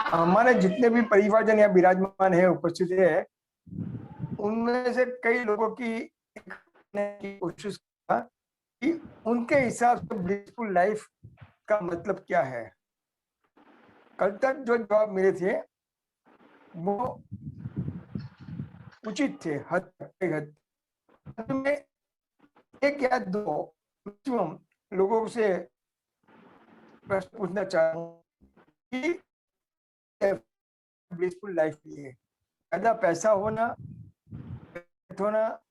हमारे जितने भी परिवारजन यहाँ विराजमान है, उपस्थित है, उनमें से कई लोगों की कोशिश किया कि उनके हिसाब से ब्लिसफुल लाइफ का मतलब क्या है। कल तक जो जवाब मिले थे वो उचित थे, हद तक में एक या दो मैक्सिमम लोगों से प्रश्न पूछना चाहूँ कि ब्लिसफुल लाइफ के लिए ज्यादा पैसा होना,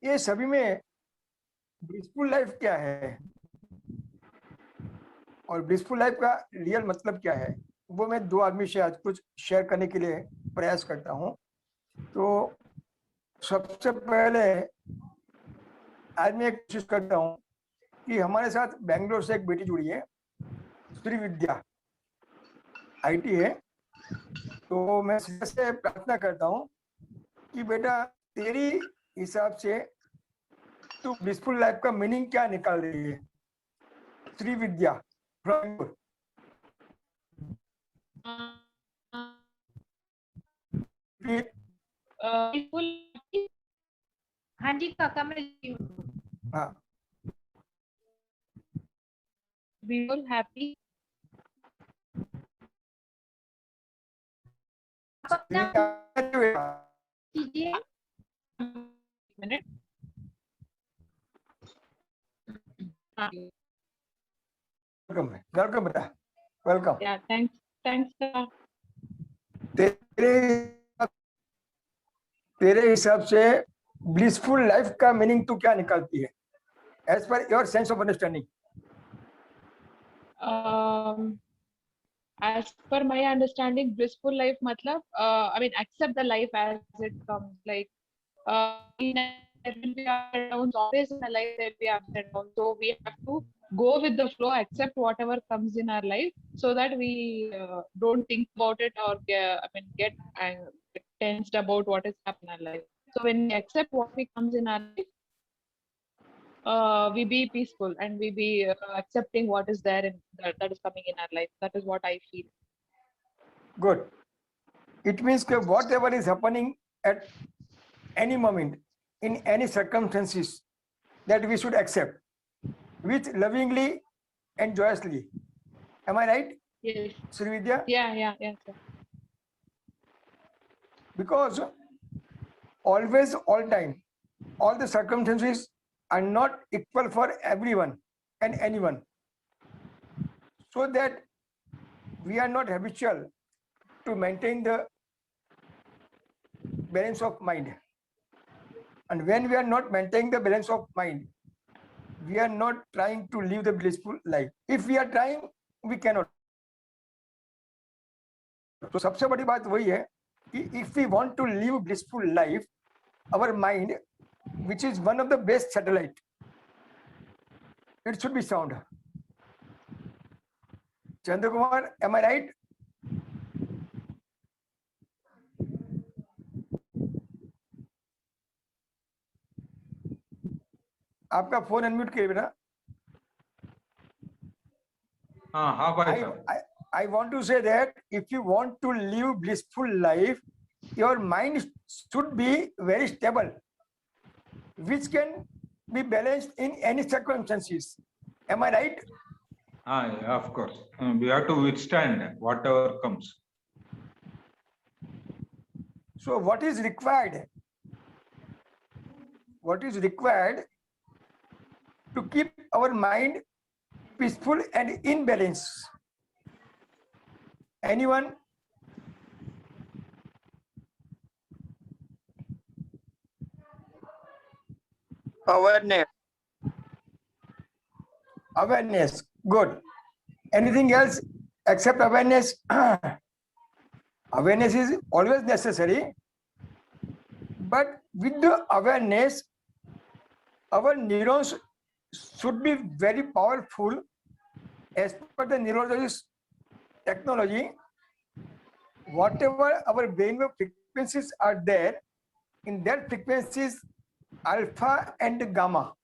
ये सभी में ब्लिसफुल लाइफ क्या है और ब्लिसफुल लाइफ का रियल मतलब क्या है, वो मैं दो आदमी से आज कुछ शेयर करने के लिए प्रयास करता हूँ। तो सबसे पहले आज मैं कोशिश करता हूँ कि हमारे साथ बेंगलोर से एक बेटी जुड़ी है, श्री विद्या, आईटी है। तो मैं से प्रार्थना करता हूँ कि बेटा तेरी हिसाब से तू ब्लिसफुल लाइफ का मीनिंग क्या निकाल रही है। श्री विद्या, हाँ जी काका, मैं हाँ, बिल्कुल हैप्पी। कीजिए मिनट। वेलकम बेटा, वेलकम। या थैंक्स तेरे हिसाब से ब्लिसफुल लाइफ का मीनिंग तू क्या निकालती है as per your sense of understanding? as per my understanding, blissful life matlab I mean accept the life as it comes. Like there will be ups and downs, always in a life there will be ups and downs, so we have to go with the flow, accept whatever comes in our life, so that we don't think about it or get tensed about what is happening in our life. So when we accept what comes in our life, we be peaceful and we be accepting what is there in that is coming in our life. That is what I feel. Good. It means that whatever is happening at any moment, in any circumstances, that we should accept with lovingly and joyously. Am I right? Yes. Srividya? Yeah, sir. Because always, all time, all the circumstances are not equal for everyone and anyone. So that we are not habitual to maintain the balance of mind. And when we are not maintaining the balance of mind, we are not trying to live the blissful life. If we are trying, we cannot. तो सबसे बड़ी बात वही है कि if we want to live blissful life, our mind, which is one of the best satellite, it should be sound. Chandra Kumar, am I right? आपका phone unmute करिए बेटा। हाँ भाई साहब। I want to say that if you want to live blissful life, your mind should be very stable, which can be balanced in any circumstances. Am I right? Yeah, of course. We have to withstand whatever comes. So what is required? What is required to keep our mind peaceful and in balance? Anyone? Awareness. Awareness. Good. Anything else except awareness? Awareness is always necessary, but with the awareness, our neurons should be very powerful. As per the neurologist technology, whatever our brainwave frequencies are there, in that frequencies alpha and gamma,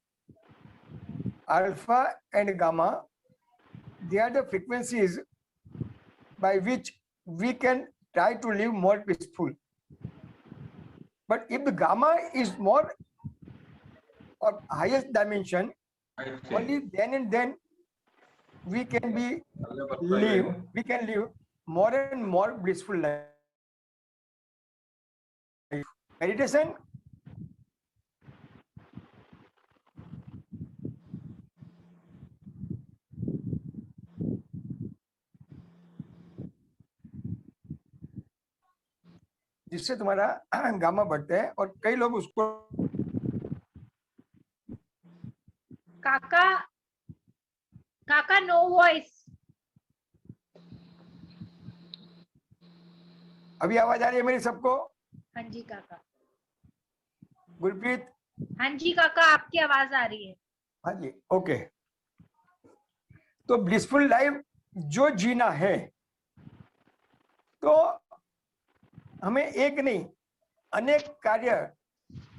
they are the frequencies by which we can try to live more peaceful. But if the gamma is more or highest dimension, only then and then we can live more and more blissful life. Meditation जिससे तुम्हारा gamma बढ़ता है और कई लोग उसको काका no voice. अभी आवाज आ रही है मेरी सबको? हाँ जी काका। गुरप्रीत? हाँ जी काका, आपकी आवाज आ रही है। हाँ जी, ओके। तो ब्लिसफुल लाइफ जो जीना है तो हमें एक नहीं अनेक कार्य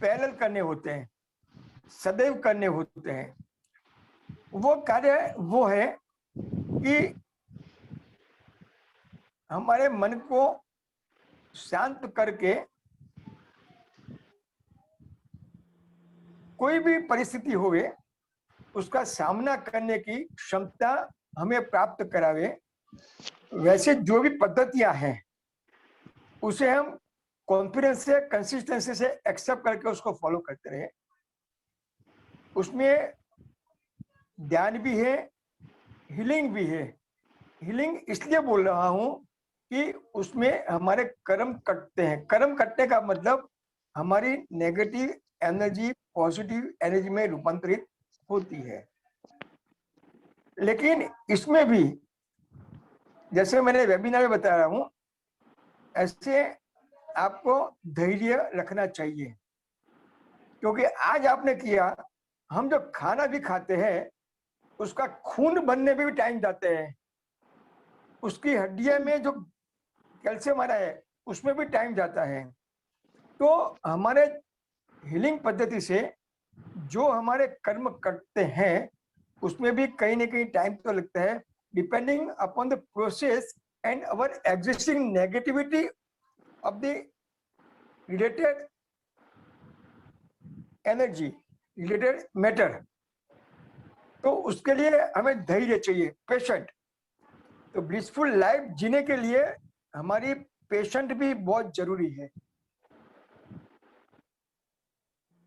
पैरेलल करने होते हैं, सदैव करने होते हैं। वो कार्य वो है कि हमारे मन को शांत करके कोई भी परिस्थिति होवे उसका सामना करने की क्षमता हमें प्राप्त करावे। वैसे जो भी पद्धतियां हैं उसे हम कॉन्फिडेंस से, कंसिस्टेंसी से एक्सेप्ट करके उसको फॉलो करते रहे। उसमें ध्यान भी है, हीलिंग भी है। हीलिंग इसलिए बोल रहा हूं कि उसमें हमारे कर्म कटते हैं। कर्म कटने का मतलब हमारी नेगेटिव एनर्जी पॉजिटिव एनर्जी में रूपांतरित होती है। लेकिन इसमें भी जैसे मैंने वेबिनार में बता रहा हूं, ऐसे आपको धैर्य रखना चाहिए, क्योंकि आज आपने किया, हम जो खाना भी खाते हैं उसका खून बनने में भी टाइम जाते हैं, उसकी हड्डियों में जो कैल्शियम आ रहा है उसमें भी टाइम जाता है। तो हमारे हीलिंग पद्धति से जो हमारे कर्म करते हैं उसमें भी कहीं ना कहीं टाइम तो लगता है, depending upon the process and our existing negativity of the related energy, related matter. तो उसके लिए हमें धैर्य चाहिए, पेशेंट। तो ब्लिसफुल लाइफ जीने के लिए हमारी पेशेंट भी बहुत जरूरी है।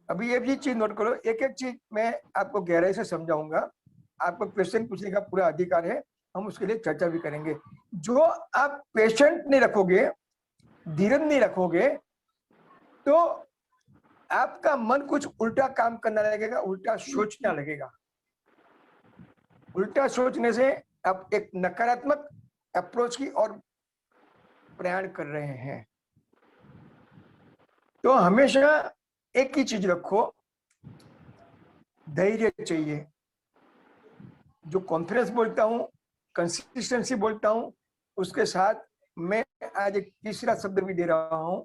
अभी ये भी चीज नोट करो, एक एक चीज मैं आपको गहराई से समझाऊंगा। आपको क्वेश्चन पूछने का पूरा अधिकार है, हम उसके लिए चर्चा भी करेंगे। जो आप पेशेंट नहीं रखोगे, धीरज नहीं रखोगे, तो आपका मन कुछ उल्टा काम करना लगेगा, उल्टा सोचना लगेगा। उल्टा सोचने से आप एक नकारात्मक अप्रोच की ओर प्रयाण कर रहे हैं। तो हमेशा एक ही चीज रखो, धैर्य चाहिए। जो कॉन्फिडेंस बोलता हूं, कंसिस्टेंसी बोलता हूं, उसके साथ मैं आज एक तीसरा शब्द भी दे रहा हूं,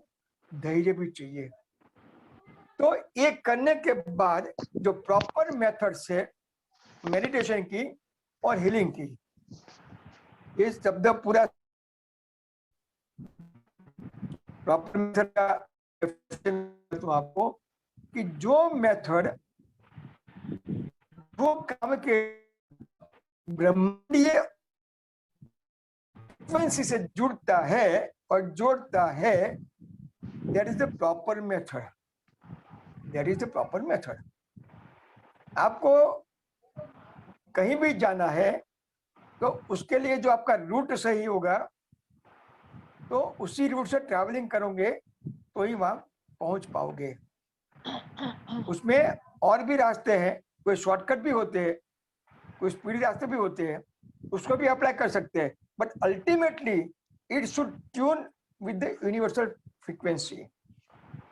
धैर्य भी चाहिए। तो ये करने के बाद जो प्रॉपर मेथड से मेडिटेशन की और हीलिंग की, ये शब्द पूरा प्रॉपर मेथड का तो आपको कि जो मेथड वो काम के ब्रह्मांडीय फ्रीक्वेंसी से जुड़ता है और जोड़ता है, that is the proper method. That is the proper method. आपको कहीं भी जाना है तो उसके लिए जो आपका रूट सही होगा, तो उसी रूट से ट्रैवलिंग करोगे तो ही वहां पहुंच पाओगे। उसमें और भी रास्ते हैं, कोई शॉर्टकट भी होते हैं, कोई स्पीड रास्ते भी होते हैं, उसको भी अप्लाई कर सकते हैं। But ultimately it should tune with the universal frequency.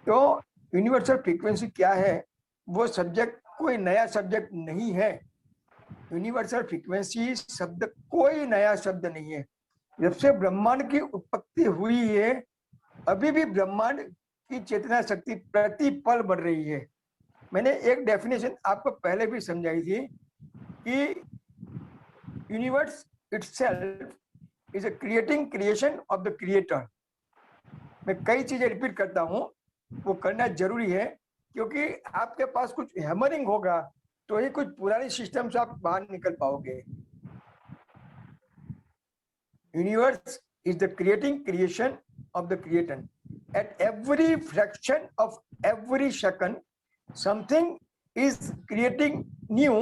तो यूनिवर्सल फ्रीक्वेंसी क्या है? वो सब्जेक्ट कोई नया सब्जेक्ट नहीं है। यूनिवर्सल फ्रीक्वेंसी शब्द कोई नया शब्द नहीं है। जब से ब्रह्मांड की उत्पत्ति हुई है, अभी भी ब्रह्मांड की चेतना शक्ति प्रति पल बढ़ रही है। मैंने एक डेफिनेशन आपको पहले भी समझाई थी कि universe itself is a creating creation of the creator. मैं कई चीजें रिपीट करता हूँ, वो करना जरूरी है, क्योंकि आपके पास कुछ हैमरिंग होगा तो ही कुछ पुरानी सिस्टम से आप बाहर निकल पाओगे। Universe is the creation of the creator. At every fraction of every second, something is creating new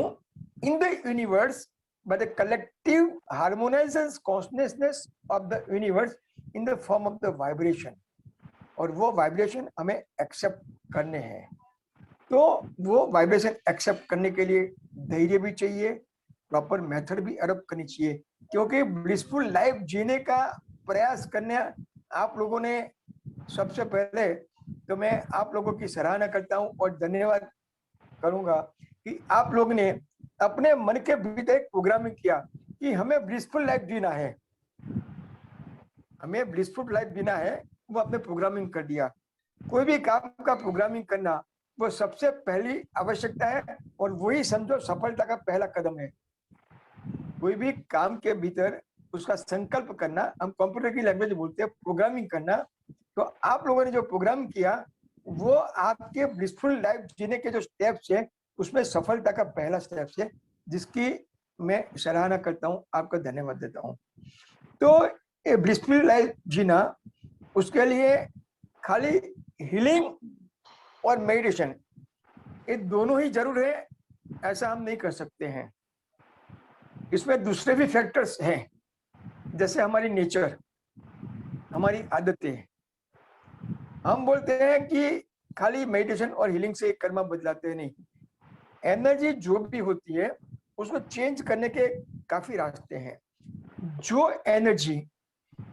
in the universe by the collective harmonization consciousness of the universe in the form of the vibration. और वो vibration हमें accept करने हैं। तो वो vibration accept करने के लिए धैर्य भी चाहिए, प्रॉपर मेथड भी अडॉप्ट करनी चाहिए, क्योंकि ब्लिसफुल लाइफ जीने का प्रयास करने आप लोगों ने सबसे पहले तो मैं आप लोगों की सराहना करता हूं और धन्यवाद करूंगा कि आप लोग ने अपने मन के भीतर एक प्रोग्रामिंग किया कि हमें ब्लिसफुल लाइफ जीना है, हमें ब्लिसफुल लाइफ जीना है, वो आपने प्रोग्रामिंग कर दिया। कोई भी काम का प्रोग्रामिंग करना वो सबसे पहली आवश्यकता है और वही समझो सफलता का पहला कदम है। कोई भी काम के भीतर उसका संकल्प करना, हम कंप्यूटर की लैंग्वेज बोलते हैं प्रोग्रामिंग करना, तो आप लोगों ने जो प्रोग्राम किया वो आपके ब्लिसफुल लाइफ जीने के जो स्टेप्स है उसमें सफलता का पहला स्टेप्स है, जिसकी मैं सराहना करता हूं, आपका धन्यवाद देता हूं। तो ये ब्लिसफुल लाइफ जीना, उसके लिए खाली हीलिंग और मेडिटेशन ये दोनों ही जरूर है, ऐसा हम नहीं कर सकते हैं। इसमें दूसरे भी फैक्टर्स हैं, जैसे हमारी नेचर, हमारी आदतें। हम बोलते हैं कि खाली मेडिटेशन और हीलिंग से कर्म बदलाते हैं, नहीं। एनर्जी जो भी होती है उसको चेंज करने के काफी रास्ते हैं। जो एनर्जी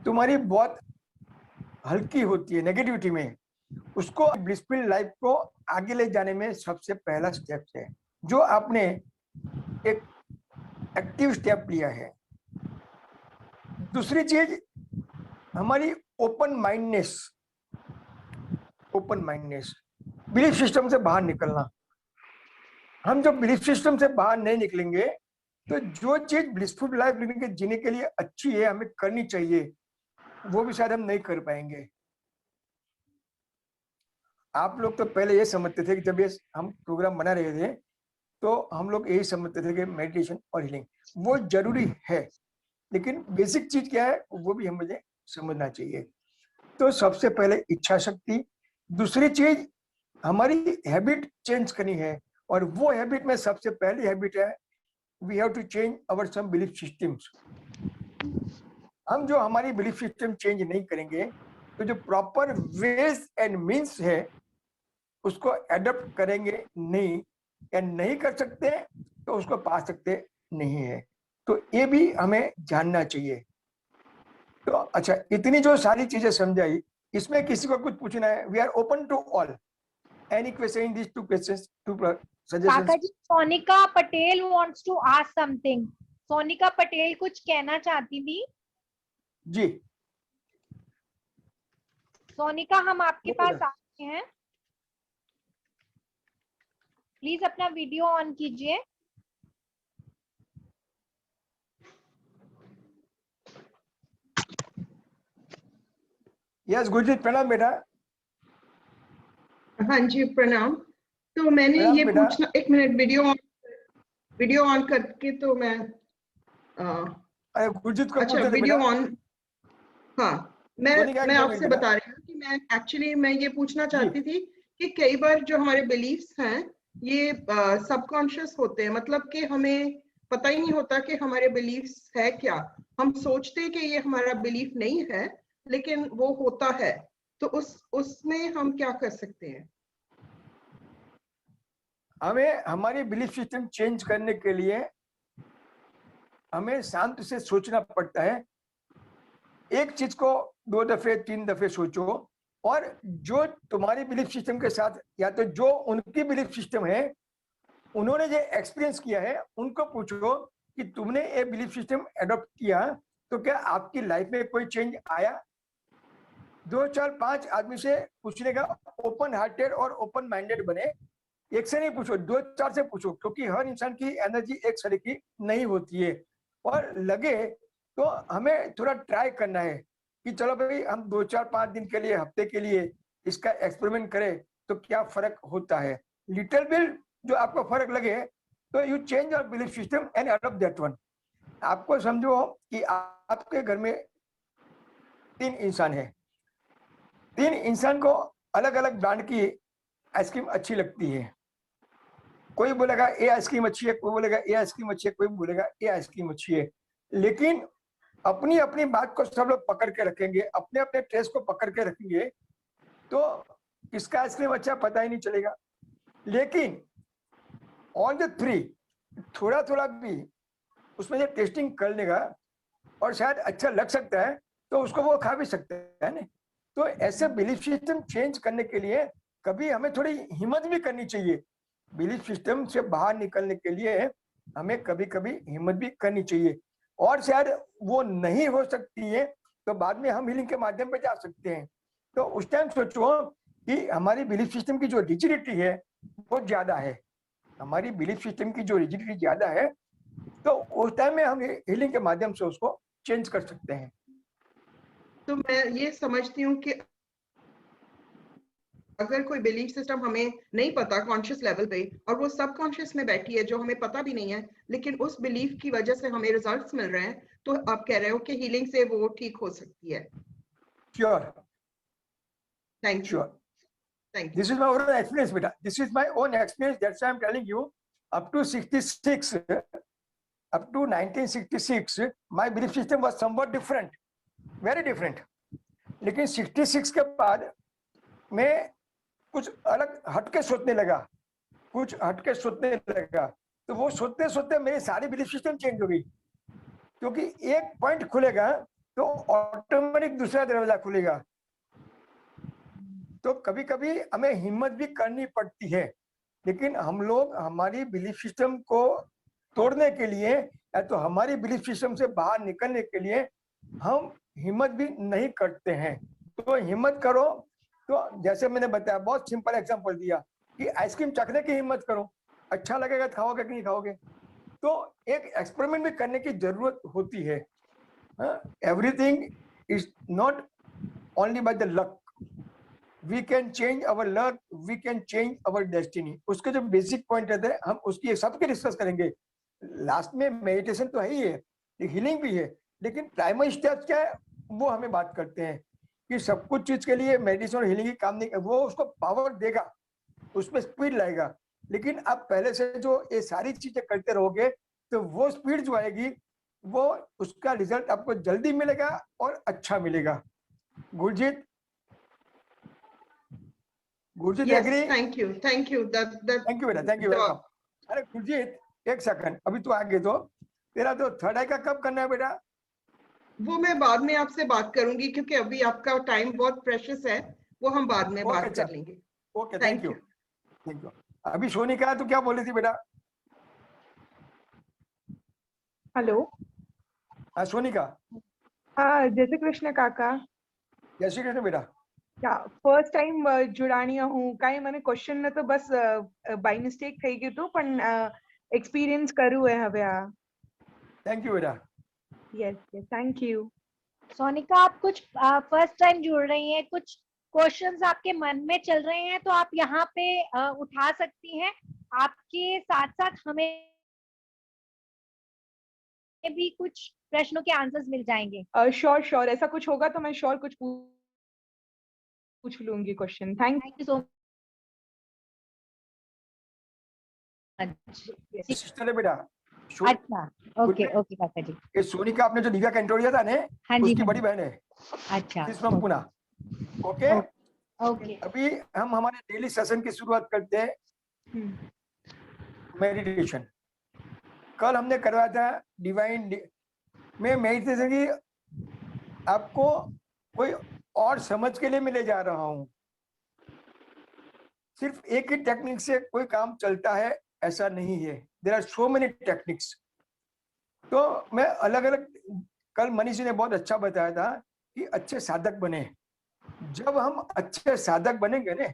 तुम्हारी बहुत हल्की होती है नेगेटिविटी में, उसको ब्लिसफुल लाइफ को आगे ले जाने में सबसे पहला स्टेप है, जो आपने एक एक्टिव स्टेप लिया है। दूसरी चीज हमारी ओपन माइंडनेस, बिलीफ सिस्टम से बाहर निकलना। हम जब बिलीफ सिस्टम से बाहर नहीं निकलेंगे तो जो चीज ब्लिसफुल लाइफ जीने के लिए अच्छी है, हमें करनी चाहिए, वो भी शायद हम नहीं कर पाएंगे। आप लोग तो पहले ये समझते थे कि जब ये हम प्रोग्राम बना रहे थे तो हम लोग यही समझते थे कि मेडिटेशन और हीलिंग वो जरूरी है, लेकिन बेसिक चीज क्या है वो भी हमें समझना चाहिए। तो सबसे पहले इच्छा शक्ति, दूसरी चीज हमारी हैबिट चेंज करनी है, और वो हैबिट में सबसे पहली हैबिट है we have to change our some belief systems. हम जो हमारी बिलीफ सिस्टम चेंज नहीं करेंगे तो जो प्रॉपर वेज एंड मीन्स है उसको एडॉप्ट करेंगे नहीं, या नहीं कर सकते तो उसको पा सकते नहीं है। तो ये भी हमें जानना चाहिए। तो अच्छा, इतनी जो सारी चीजें समझाई, इसमें किसी को कुछ पूछना है? We are open to all any question in this two questions, two suggestions. काका जी, Sonika Patel wants to ask something. Sonika Patel कुछ कहना चाहती थी जी। सोनिका, हम आपके पास आ रहे हैं, प्लीज अपना वीडियो ऑन कीजिए। यस गुरजीत, प्रणाम बेटा। हाँ जी प्रणाम। तो मैंने ये पूछना, एक मिनट वीडियो ऑन करके, तो मैं अरे गुरजीत को अच्छा वीडियो ऑन, हाँ मैं आपसे बता रही हूँ कि मैं एक्चुअली मैं ये पूछना चाहती थी कि कई बार जो हमारे बिलीफ्स हैं ये सबकॉन्शियस होते हैं, मतलब कि हमें पता ही नहीं होता कि हमारे बिलीफ्स है क्या। हम सोचते हैं कि ये हमारा बिलीफ नहीं है लेकिन वो होता है, तो उसमें हम क्या कर सकते हैं? हमें हमारी बिलीफ सिस्टम चेंज करने के लिए हमें शांत से सोचना पड़ता है। एक चीज को 2 दफे 3 दफे सोचो, और जो तुम्हारी बिलीफ सिस्टम के साथ, या तो जो उनकी बिलीफ सिस्टम है, उन्होंने जो एक्सपीरियंस किया है उनको पूछो कि तुमने ये बिलीफ सिस्टम एडॉप्ट किया तो क्या आपकी लाइफ में कोई चेंज आया। 2 4 5 आदमी से पूछने का, ओपन हार्टेड और ओपन माइंडेड बने। एक से नहीं पूछो, 2 4 से पूछो, क्योंकि हर इंसान की एनर्जी एक तरह की नहीं होती है, और लगे तो हमें थोड़ा ट्राई करना है। कि चलो भाई हम 2-4-5 दिन के लिए, हफ्ते के लिए इसका एक्सपेरिमेंट करें तो क्या फर्क होता है। लिटिल बिट जो आपको फर्क लगे तो you change your belief system and adopt that one. आपको समझो कि आपके घर में 3 इंसान है, 3 इंसान को अलग अलग ब्रांड की आइसक्रीम अच्छी लगती है। कोई बोलेगा ये आइसक्रीम अच्छी है, कोई बोलेगा ये आइसक्रीम अच्छी है, कोई बोलेगा ये आइसक्रीम अच्छी है। लेकिन अपनी अपनी बात को सब लोग पकड़ के रखेंगे, अपने अपने टेस्ट को पकड़ के रखेंगे, तो किसका आइसक्रीम अच्छा पता ही नहीं चलेगा। लेकिन ऑन द 3 थोड़ा थोड़ा भी उसमें से टेस्टिंग कर लेगा और शायद अच्छा लग सकता है तो उसको वो खा भी सकता है ना। तो ऐसे बिलीफ सिस्टम चेंज करने के लिए कभी हमें थोड़ी हिम्मत भी करनी चाहिए। बिलीफ सिस्टम से बाहर निकलने के लिए हमें कभी कभी हिम्मत भी करनी चाहिए, और शायद वो नहीं हो सकती है तो बाद में हम हीलिंग के माध्यम पे जा सकते हैं। तो उस टाइम सोचो कि हमारी बिलीफ सिस्टम की जो रिजिडिटी है वो ज्यादा है, हमारी बिलीफ सिस्टम की जो रिजिडिटी ज्यादा है, तो उस टाइम में हम हीलिंग के माध्यम से उसको चेंज कर सकते हैं। तो मैं ये समझती हूँ कि अगर कोई बिलीफ सिस्टम हमें नहीं पता कॉन्शियस लेवल पे और वो सबकॉन्शियस में बैठी है जो हमें पता भी नहीं है, लेकिन उस बिलीफ की वजह से हमें रिजल्ट्स मिल रहे हैं, तो आप कह रहे हो कि हीलिंग से वो ठीक हो सकती है। Sure, thank you, sure. Thank you. This is my own experience, beta. This is my own experience. That's why I'm telling you. Up to 66, up to 1966, my belief system was somewhat different, very different. लेकिन 66 के बाद मैं कुछ अलग हटके सोचने लगा, कुछ हटके सोचने लगा, तो वो सोचते सोचते मेरी सारी बिलीफ सिस्टम चेंज हो गई। क्योंकि एक पॉइंट खुलेगा तो ऑटोमेटिक दूसरा दरवाजा खुलेगा। तो कभी कभी हमें हिम्मत भी करनी पड़ती है, लेकिन हम लोग हमारी बिलीफ सिस्टम को तोड़ने के लिए या तो हमारी बिलीफ सिस्टम से बाहर निकलने के लिए हम हिम्मत भी नहीं करते हैं। तो हिम्मत करो। तो जैसे मैंने बताया, बहुत सिंपल एग्जांपल दिया कि आइसक्रीम चखने की हिम्मत करो, अच्छा लगेगा तो खाओगे कि नहीं खाओगे। तो एक एक्सपेरिमेंट भी करने की जरूरत होती है। Everything is not only by the luck, we can change our luck, we can change our destiny. उसके जो बेसिक पॉइंट रहते हैं हम उसकी सबके डिस्कस करेंगे। लास्ट में मेडिटेशन तो है ही है, हीलिंग भी है, लेकिन प्राइमरी स्टेप्स क्या है वो हमें बात करते हैं कि सब कुछ चीज के लिए मेडिटेशन और हीलिंग ही काम नहीं, वो उसको पावर देगा, उसमें स्पीड लाएगा। लेकिन आप पहले से जो ये सारी चीजें करते रहोगे तो वो स्पीड जो आएगी वो उसका रिजल्ट आपको जल्दी मिलेगा और अच्छा मिलेगा। Gurjeet, Gurjeet agree? Thank you, thank you, thank you बेटा, थैंक यू, वेलकम। अरे गुरजीत एक सेकंड, अभी तू आगे तो तेरा तो थर्ड आई का कब करना है बेटा? वो मैं बाद में आपसे बात करूंगी क्योंकि अभी आपका टाइम बहुत प्रेशियस है, वो हम बाद में बात कर लेंगे। Okay, thank you, thank you. अभी सोनिका तू क्या बोल रही थी बेटा? हेलो। हाँ सोनिका। हाँ, जय श्री कृष्ण काका। जय श्री कृष्ण बेटा। या फर्स्ट टाइम जुड़ाणी हूँ, काही મને ક્વેશ્ચન ને તો બસ બાય મિસ્ટેક થઈ ગયું હતું, પણ એક્સપિરિયન્સ કર્યું है હવે આ। थैंक यू बेटा। Yes yes, thank you. Sonika, आप कुछ फर्स्ट टाइम जुड़ रही हैं, कुछ क्वेश्चंस आपके मन में चल रहे हैं तो आप यहाँ पे उठा सकती हैं। आपके साथ साथ हमें भी कुछ प्रश्नों के आंसर्स मिल जाएंगे। श्योर श्योर, ऐसा कुछ होगा तो मैं श्योर कुछ पूछ लूंगी question. Thank you so much. Sister है बेटा। अच्छा, ओके ओके काका जी। ये सोनिका आपने जो दिव्या का इंटरव्यू दिया था ने, हाँ जी, उसकी बड़ी बहन है। अच्छा, इस फ्रॉम पुणे। Okay okay. अभी हम हमारे डेली सेशन की शुरुआत करते हैं मेडिटेशन। कल हमने करवाया था डिवाइन में मेडिटेशन की। आपको कोई और समझ के लिए मैं ले जा रहा हूँ। सिर्फ एक ही टेक्निक से कोई काम चलता है ऐसा नहीं है, there are so many techniques. तो मैं अलग अलग, कल मनीष जी ने बहुत अच्छा बताया था कि अच्छे साधक बने। जब हम अच्छे साधक बनेंगे ना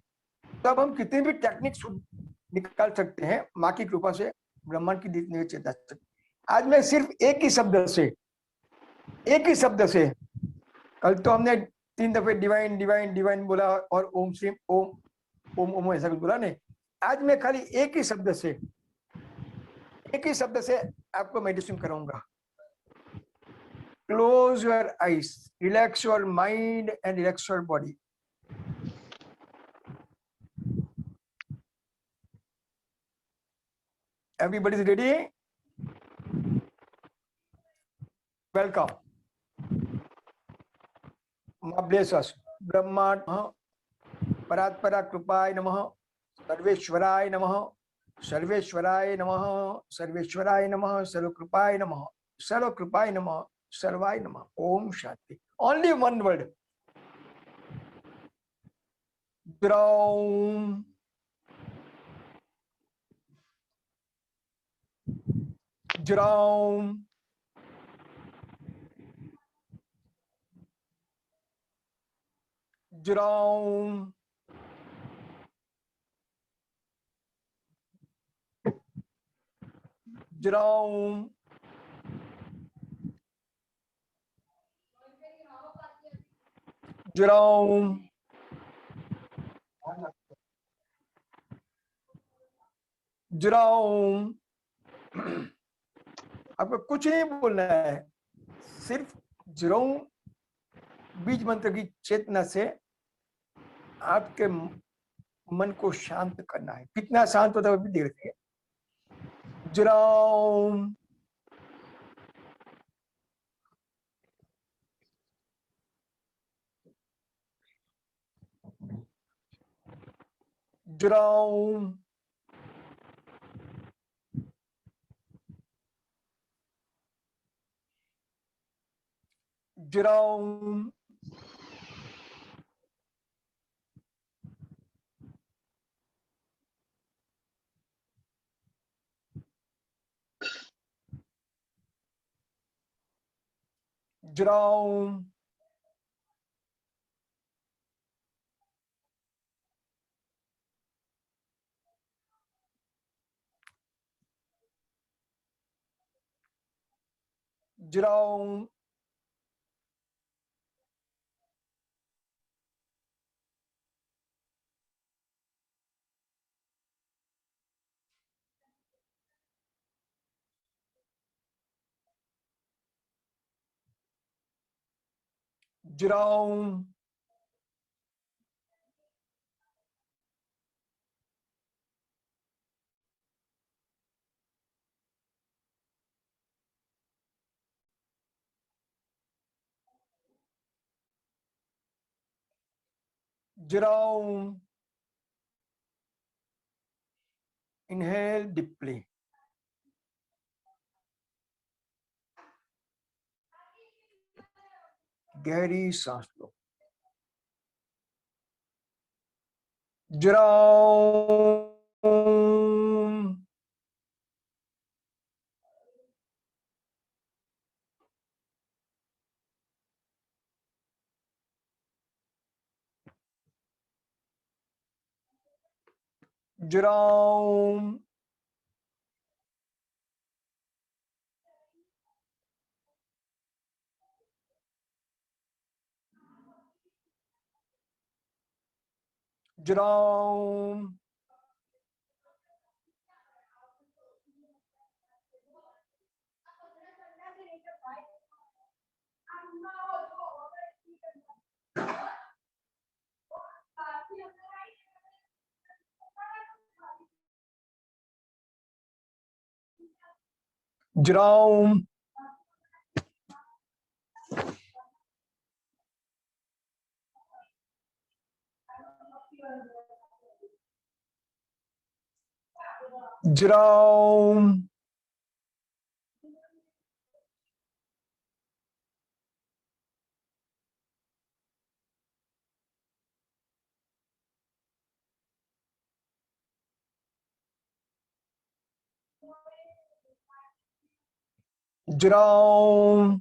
तब हम कितनी भी टेक्निक्स निकाल सकते हैं, माँ की कृपा से, ब्रह्मांड की दी चेता से। आज मैं सिर्फ एक ही शब्द से कल तो हमने 3 दफे डिवाइन डिवाइन डिवाइन बोला और ओम श्री ओम ओम ओम ऐसा कुछ बोला नहीं। आज मैं खाली एक ही शब्द से आपको मेडिटेशन कराऊंगा। Close your eyes, relax your mind and relax your body. Everybody is ready? Welcome. Bless us. Brahma Paratpara Krupai Namaha, Sarveshwarai Namaha, Sarveshwarai Namaha, Sarveshwarai Namaha, Sarvakrupai Namaha, Sarvakrupai Namaha, Sarvai Namaha. Om Shanti. Only one word. Draum. Draum. Draum. Draum. Draum. Draum. आपको कुछ नहीं बोलना है, सिर्फ जरूर बीज मंत्र की चेतना से आपके मन को शांत करना है। कितना शांत होता है वो भी देख रहे हैं। जराम जराम जराम जराम जराम जराम जराम। Inhale deeply. गहरी सांस लो। जराम जराम जराम जराम जराम जराम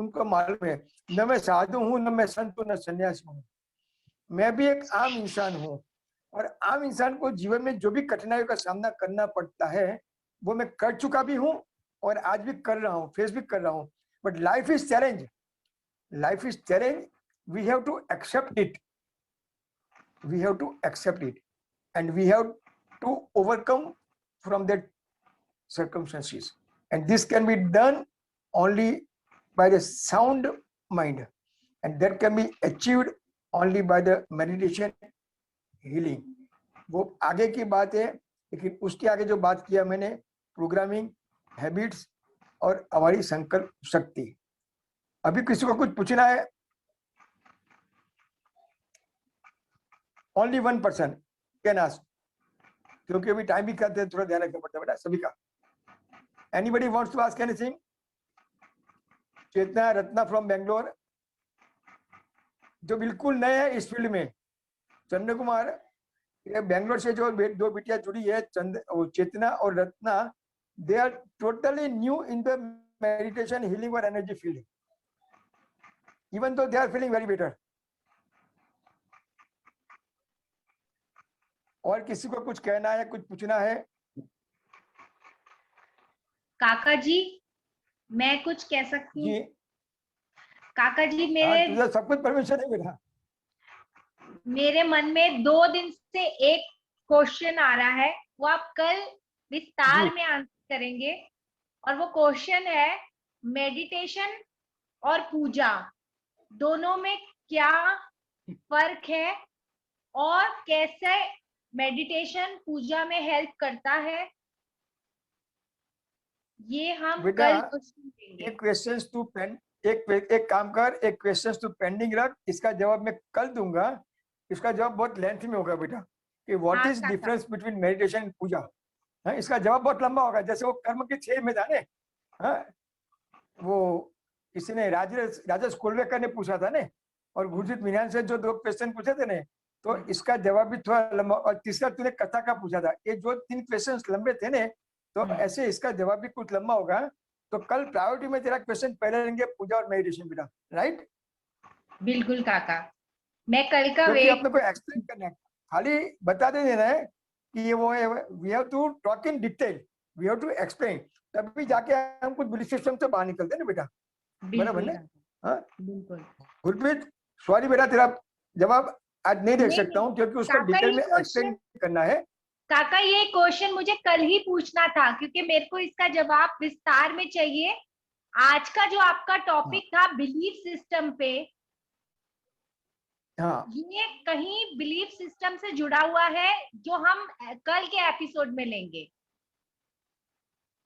उनको मालूम है, न मैं साधु हूँ, न मैं संत हूँ, न सन्यासी हूँ, मैं भी एक आम इंसान हूँ। और आम इंसान को जीवन में जो भी कठिनाइयों का सामना करना पड़ता है वो मैं कर चुका भी हूँ और आज भी कर रहा हूँ, फेस भी कर रहा हूँ। But life is challenge, life is challenge, we have to accept it, we have to accept it, and we have to overcome from that circumstances, and this can be done only by the sound mind, and that can be achieved only by the meditation healing. वो आगे की बात है, लेकिन उसके आगे जो बात किया मैंने, प्रोग्रामिंग, हैबिट्स और हमारी संकल्प शक्ति। अभी किसी को कुछ पूछना है? ओनली 1% कैन आस्क, क्योंकि अभी टाइम भी करते हैं, थोड़ा ध्यान रखना पड़ता है बेटा सभी का। Anybody wants to ask anything? Chetna Ratna from Bangalore, जो बिल्कुल नए हैं इस फील्ड में, चंद्र कुमार, ये बेंगलोर से जो दो बिटिया जुड़ी है, चेतना और Ratna, they are totally new in the meditation, healing और energy field, even though they are feeling very better. और किसी को कुछ कहना है, कुछ पूछना है? काका जी, मैं कुछ कह सकती हूँ? काका जी, तुझे सब कुछ परमिशन है बेटा। मेरे मन में 2 दिन से एक क्वेश्चन आ रहा है, वो आप कल विस्तार में आंसर करेंगे, और वो क्वेश्चन है मेडिटेशन और पूजा दोनों में क्या फर्क है और कैसे मेडिटेशन पूजा में हेल्प करता है, ये हम कल एक क्वेश्चंस टू पेंड, एक काम कर, एक क्वेश्चंस टू पेंडिंग रख, इसका जवाब मैं कल दूंगा। इसका जवाब बहुत लेंथ में होगा बेटा, कि what is difference between meditation and puja. हाँ, इसका जवाब बहुत लंबा होगा, जैसे वो कर्म के 6 में था ने। हाँ, वो किसी ने राजेश कोलवेकर ने पूछा था ने, और गुरजीत मीनान से जो 2 क्वेश्चन पूछे थे ने, तो इसका जवाब भी थोड़ा लंबा, और तीसरा तूने कथा का पूछा था। ये जो 3 क्वेश्चंस लंबे थे ने, तो ऐसे इसका जवाब भी कुछ लंबा होगा। तो कल प्रायोरिटी में तेरा क्वेश्चन पहले रहेंगे, पूजा और मेडिटेशन बेटा, राइट? बिल्कुल काका, मैं कल का वेट, अपने को एक्सप्लेन करना है, खाली बता देना है कि ये वो है। We have to talk in detail, we have to explain, तभी जाके हम कुछ बिलीफ सिस्टम से बाहर निकलते हैं ना बेटा, बराबर ना? हाँ बिल्कुल। गुरप्रीत, सॉरी बेटा, तेरा जवाब आज नहीं देख सकता हूँ, क्योंकि उसको डिटेल में एक्सप्लेन करना है। काका, ये क्वेश्चन मुझे कल ही पूछना था, क्योंकि मेरे को इसका जवाब विस्तार में चाहिए। आज का जो आपका टॉपिक था बिलीफ सिस्टम पे, ये कहीं बिलीफ सिस्टम से जुड़ा हुआ है जो हम कल के एपिसोड में लेंगे।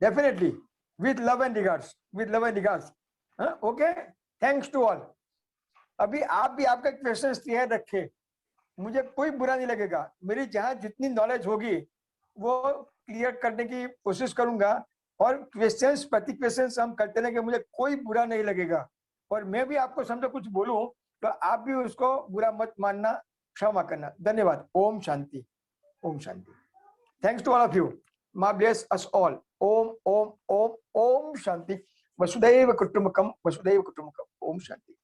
Definitely, with love and regards, with love and regards. Okay, thanks to all. अभी आप भी आपका क्वेश्चन क्लियर रखे, मुझे कोई बुरा नहीं लगेगा। मेरी जहाँ जितनी नॉलेज होगी वो क्लियर करने की कोशिश करूंगा, और क्वेश्चंस प्रति क्वेश्चंस हम करते रहेंगे, मुझे कोई बुरा नहीं लगेगा। और मैं भी आपको समझो कुछ बोलूं तो आप भी उसको बुरा मत मानना, क्षमा करना। धन्यवाद। ओम शांति, ओम शांति। Thanks to all of you. मां ब्लेस अस ऑल। ओम ओम ओम ओम शांति। वसुदैव कुटुंबकम, वसुदैव कुटुंबकम। ओम शांति।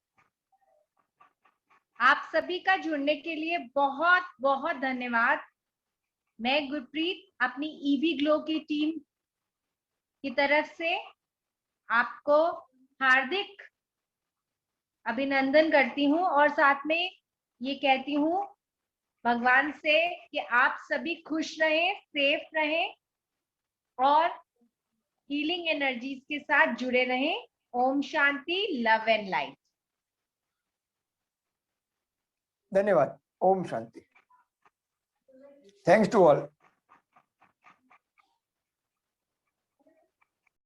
आप सभी का जुड़ने के लिए बहुत बहुत धन्यवाद। मैं गुरप्रीत अपनी ईवी ग्लो की टीम की तरफ से आपको हार्दिक अभिनंदन करती हूँ, और साथ में ये कहती हूँ भगवान से कि आप सभी खुश रहें, सेफ रहें और हीलिंग एनर्जीज के साथ जुड़े रहें। ओम शांति, लव एंड लाइट। धन्यवाद। ओम शांति। Thanks to all.